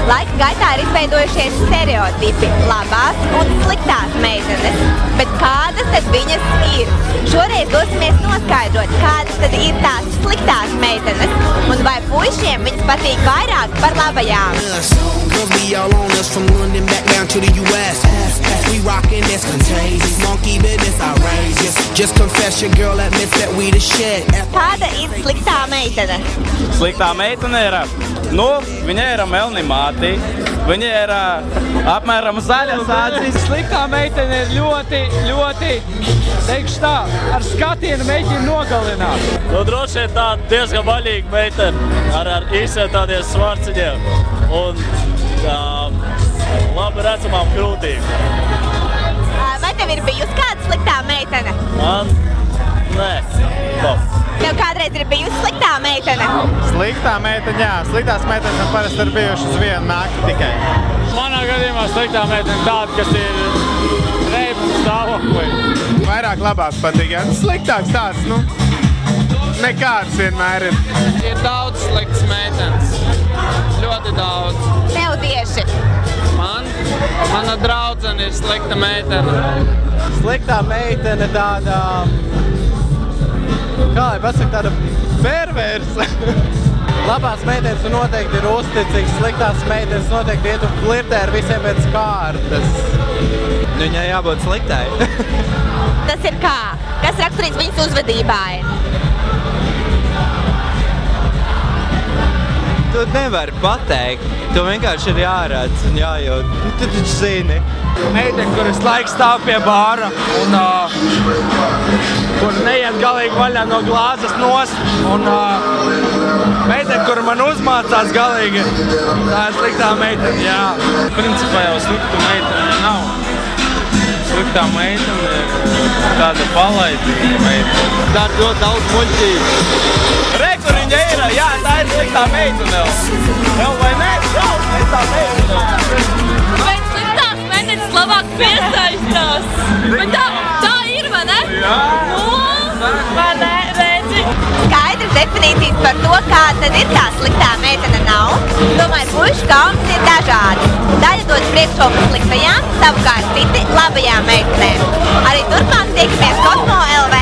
Laika gaitā ir izveidojušies stereotipi – labās un sliktās meitenes. Bet kādas tad viņas ir? Šoreiz dosimies noskaidrot, kādas tad ir tās sliktās meitenes un vai puišiem viņas patīk vairāk par labajām. Kāda ir sliktā meitene? Sliktā meitene ir, viņa ir melnimāti, viņa ir apmēram zaļas acis. Sliktā meitene ir ļoti, teikšu tā, ar skatienu mēģina nogalināt. Droši vien tā diezgan vaļīga meitene ar īsiem tādiem svarciņiem un labi redzamām krūtīm. Vai tev ir bijusi kāda sliktā meitene? Man? Nē. Tev kādreiz ir bijusi sliktā meitene? Sliktā meitene, jā. Sliktās meitenes man parasti ir bijušas vienu nakti tikai. Manā gadījumā sliktā meitene tāda, kas ir reibuma stāvoklī. Vairāk labāk patīk, jā. Sliktāks tāds, nekāds vienmēr ir. Ir daudz sliktas meitenes. Ļoti daudz. Tev tieši. Mana draudzene ir slikta meitene. Sliktā meitene tāda, kā lai pasaka, tāda perversa. Labās meitenes noteikti ir uzticīgas, sliktās meitenes noteikti iet un flirtē ar visiem pēc kārtas. Viņai jābūt sliktai. Tas ir kā? Kas raksturīgs viņas uzvedībai? Tu nevari pateikt, tu vienkārši ir jāredz un jājūt. Tu taču zini. Meitene, kur visu laiku stāv pie bāra un kur neiet galīgi vaļā no glāzes nost. Un meitene, kur man uzmācās galīgi, tā ir sliktā meitene, jā. Principā jau sliktu meitene nav. Sliktā meitene ir tāda palaidīga meitene. Tā ir ļoti daudz muļķību. Re, kur viņa ir? Jā, tā ir sliktā meitene. Jau vai ne? Jā, sliktā meitene. Bet sliktās meitenes labāk piesaistās. Bet tā ir, vai ne? Jā. Vai ne, redzi? Skaidras definīcijas par to, kāda tad ir tā sliktā meitene nav. Domāju, puišu kaumas ir dažādi. Daļa dod priekšroku sliktajām, savukārt citi labajām meitenēm. Arī turpmāk tiekamies Kosmo LV.